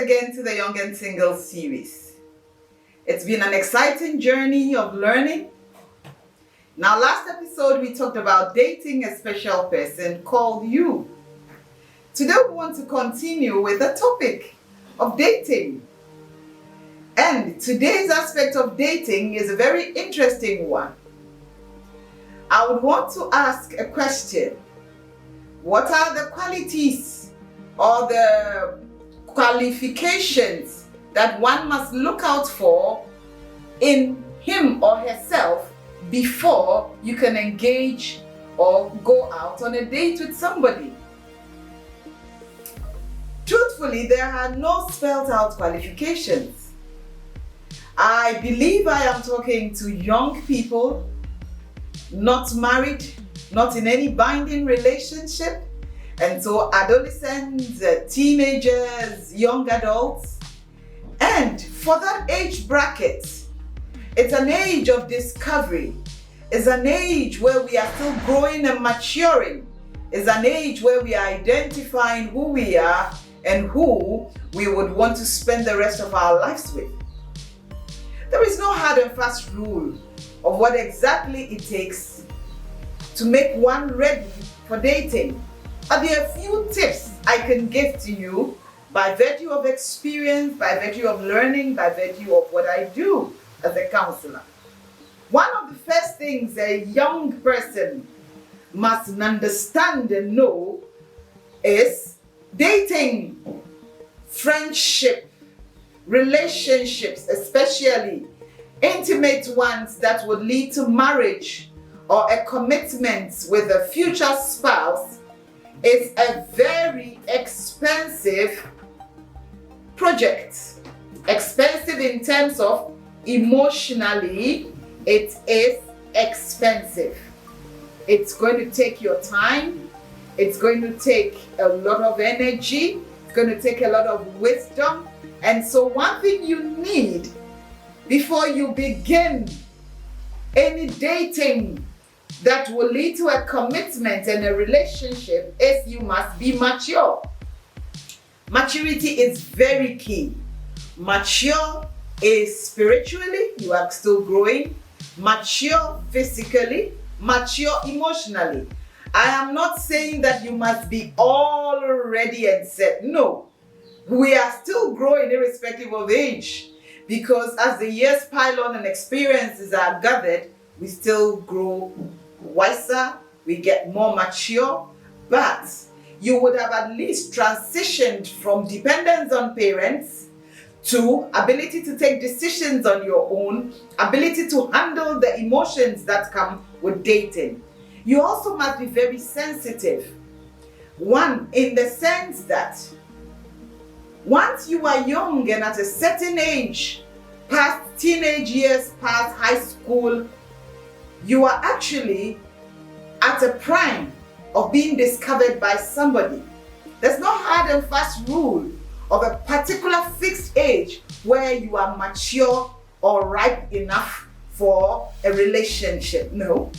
again to the Young and Single series. It's been an exciting journey of learning. Now, last episode we talked about dating a special person called you. Today we want to continue with the topic of dating. And today's aspect of dating is a very interesting one. I would want to ask a question. What are the qualities or the qualifications that one must look out for in him or herself before you can engage or go out on a date with somebody? Truthfully, there are no spelled out qualifications. I believe I am talking to young people, not married, not in any binding relationship. And so adolescents, teenagers, young adults. And for that age bracket, it's an age of discovery. It's an age where we are still growing and maturing. It's an age where we are identifying who we are and who we would want to spend the rest of our lives with. There is no hard and fast rule of what exactly it takes to make one ready for dating. But there are a few tips I can give to you by virtue of experience, by virtue of learning, by virtue of what I do as a counselor. One of the first things a young person must understand and know is dating, friendship, relationships, especially intimate ones that would lead to marriage or a commitment with a future spouse, is a very expensive project. Expensive in terms of emotionally, it is expensive. It's going to take your time. It's going to take a lot of energy. It's going to take a lot of wisdom. And so one thing you need before you begin any dating that will lead to a commitment and a relationship is you must be mature. Maturity is very key. Mature is spiritually, you are still growing. Mature physically, mature emotionally. I am not saying that you must be all ready and set. No, we are still growing irrespective of age, because as the years pile on and experiences are gathered, we still grow wiser, we get more mature, but you would have at least transitioned from dependence on parents to ability to take decisions on your own, ability to handle the emotions that come with dating. You also must be very sensitive. One, in the sense that once you are young and at a certain age, past teenage years, past high school, you are actually at a prime of being discovered by somebody. There's no hard and fast rule of a particular fixed age where you are mature or ripe enough for a relationship. No.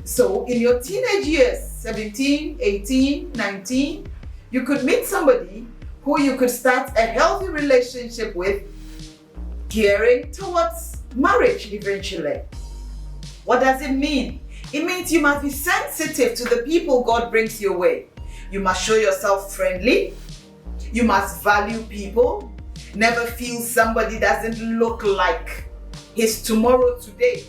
So in your teenage years, 17, 18, 19, you could meet somebody who you could start a healthy relationship with, gearing towards marriage eventually. What does it mean? It means you must be sensitive to the people God brings your way. You must show yourself friendly. You must value people. Never feel somebody doesn't look like his tomorrow today.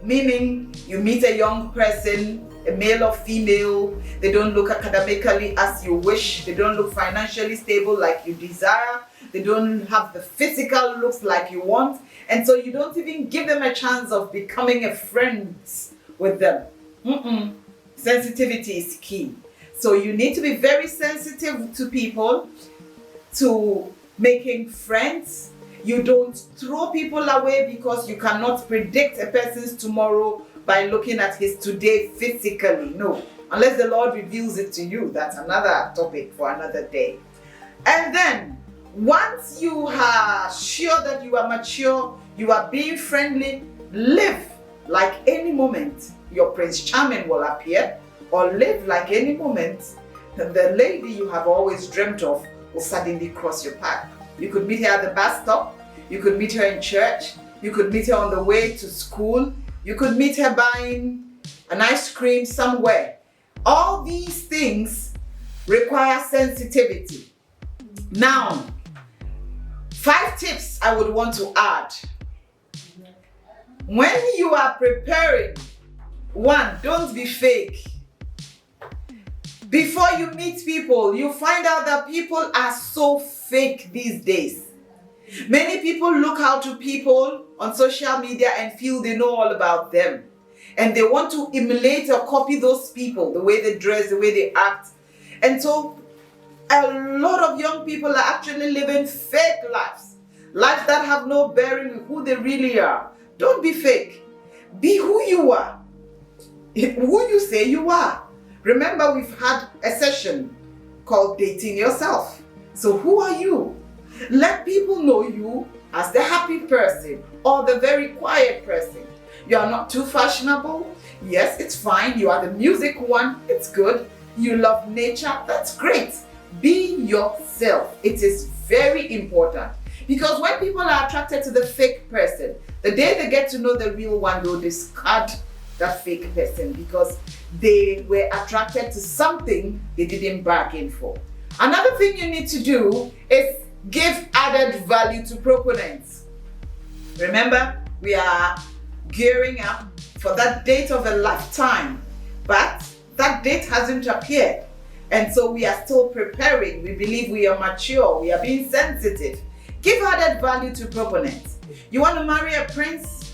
Meaning, you meet a young person, a male or female, they don't look academically as you wish. They don't look financially stable like you desire. They don't have the physical looks like you want. And so you don't even give them a chance of becoming a friend with them. Sensitivity is key. So you need to be very sensitive to people, to making friends. You don't throw people away because you cannot predict a person's tomorrow by looking at his today physically. No, unless the Lord reveals it to you. That's another topic for another day. And then once you are sure that you are mature, you are being friendly, live like any moment your Prince Charming will appear, or live like any moment the lady you have always dreamt of will suddenly cross your path. You could meet her at the bus stop. You could meet her in church. You could meet her on the way to school. You could meet her buying an ice cream somewhere. All these things require sensitivity. Now, 5 tips I would want to add. When you are preparing, 1, don't be fake. Before you meet people, you find out that people are so fake these days. Many people look out to people on social media and feel they know all about them. And they want to emulate or copy those people, the way they dress, the way they act. And so a lot of young people are actually living fake lives. Lives that have no bearing with who they really are. Don't be fake. Be who you are. Who you say you are. Remember, we've had a session called Dating Yourself. So who are you? Let people know you as the happy person or the very quiet person. You are not too fashionable. Yes, it's fine. You are the music one. It's good. You love nature. That's great. Be yourself. It is very important. Because when people are attracted to the fake person, the day they get to know the real one, they'll discard that fake person because they were attracted to something they didn't bargain for. Another thing you need to do is give added value to proponents. Remember, we are gearing up for that date of a lifetime, but that date hasn't appeared. And so we are still preparing. We believe we are mature. We are being sensitive. Give added value to proponents. You want to marry a prince?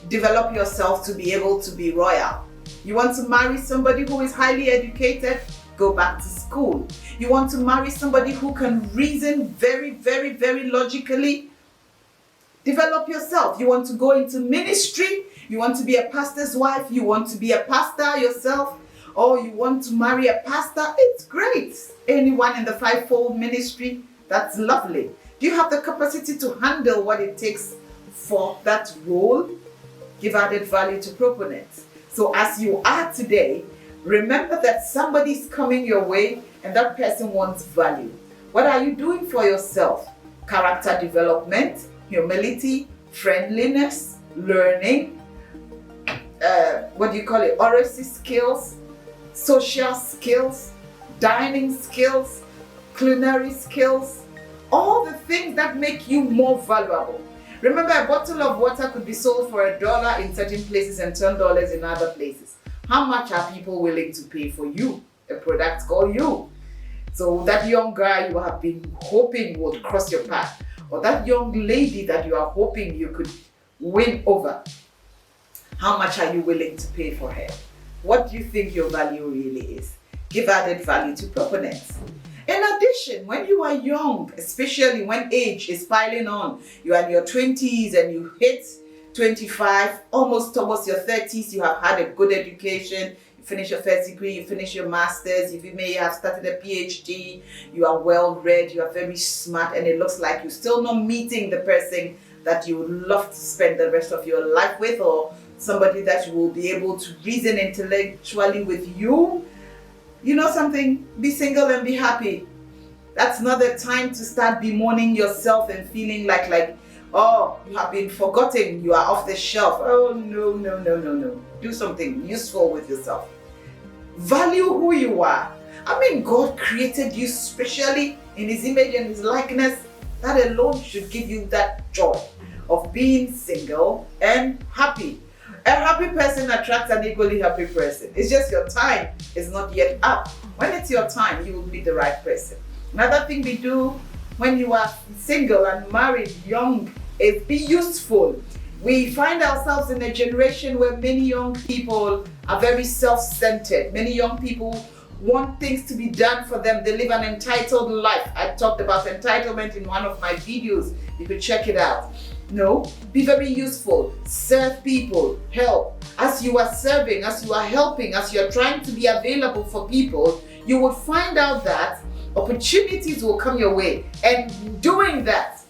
Develop yourself to be able to be royal. You want to marry somebody who is highly educated? Go back to school. You want to marry somebody who can reason very, very, very logically? Develop yourself. You want to go into ministry? You want to be a pastor's wife? You want to be a pastor yourself? Or you want to marry a pastor? It's great. Anyone in the fivefold ministry? That's lovely. Do you have the capacity to handle what it takes for that role? Give added value to proponents. So as you are today, remember that somebody's coming your way and that person wants value. What are you doing for yourself? Character development, humility, friendliness, learning, oracy skills, social skills, dining skills, culinary skills, all the things that make you more valuable. Remember, a bottle of water could be sold for $1 in certain places and $10 in other places. How much are people willing to pay for you, a product called you? So that young guy you have been hoping would cross your path, or that young lady that you are hoping you could win over, how much are you willing to pay for her? What do you think your value really is? Give added value to proponents. In addition, when you are young, especially when age is piling on, you are in your 20s and you hit 25, almost towards your 30s, you have had a good education, you finish your first degree, you finish your master's, if you may have started a PhD, you are well read, you are very smart, and it looks like you're still not meeting the person that you would love to spend the rest of your life with, or somebody that you will be able to reason intellectually with you. You know something? Be single and be happy. That's not the time to start bemoaning yourself and feeling like, oh, you have been forgotten, you are off the shelf. Oh, no. Do something useful with yourself. Value who you are. I mean, God created you specially in His image and His likeness. That alone should give you that joy of being single and happy. A happy person attracts an equally happy person. It's just your time is not yet up. When it's your time, you will be the right person. Another thing we do when you are single and married young is be useful. We find ourselves in a generation where many young people are very self-centered. Many young people want things to be done for them. They live an entitled life. I talked about entitlement in one of my videos. You could check it out. No, be very useful. Serve people. Help. As you are serving, as you are helping, as you are trying to be available for people, you will find out that opportunities will come your way. And doing that,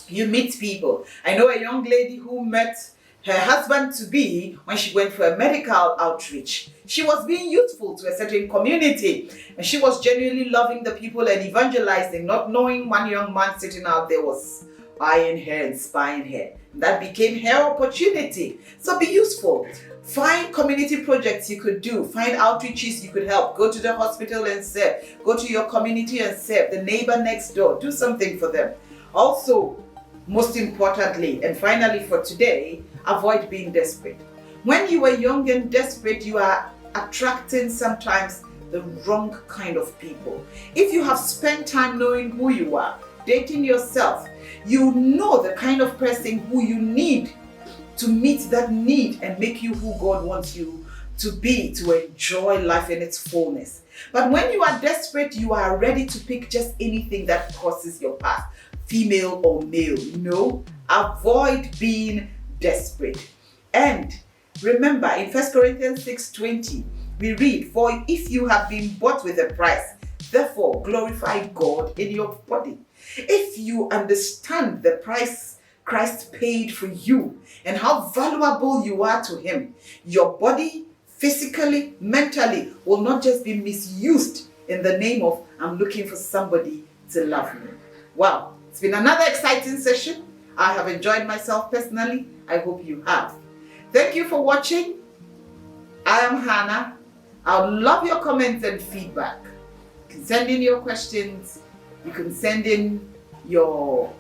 you meet people. I know a young lady who met her husband-to-be when she went for a medical outreach. She was being useful to a certain community, and she was genuinely loving the people and evangelizing, not knowing one young man sitting out there was eyeing her and spying her. That became her opportunity. So be useful. Find community projects you could do. Find outreaches you could help. Go to the hospital and serve. Go to your community and serve. The neighbor next door. Do something for them. Also, most importantly, and finally for today, avoid being desperate. When you are young and desperate, you are attracting sometimes the wrong kind of people. If you have spent time knowing who you are, dating yourself, you know the kind of person who you need to meet that need and make you who God wants you to be, to enjoy life in its fullness. But when you are desperate, you are ready to pick just anything that crosses your path, female or male. No, avoid being desperate. And remember, in 1 Corinthians 6:20, we read, "For if you have been bought with a price, therefore glorify God in your body." If you understand the price Christ paid for you and how valuable you are to Him, your body, physically, mentally, will not just be misused in the name of, "I'm looking for somebody to love me." Wow, it's been another exciting session. I have enjoyed myself personally. I hope you have. Thank you for watching. I am Hannah. I would love your comments and feedback. You can send in your questions. You can send in your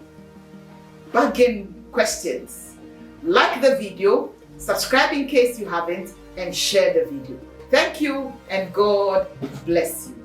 bugging questions. Like the video, subscribe in case you haven't, and share the video. Thank you, and God bless you.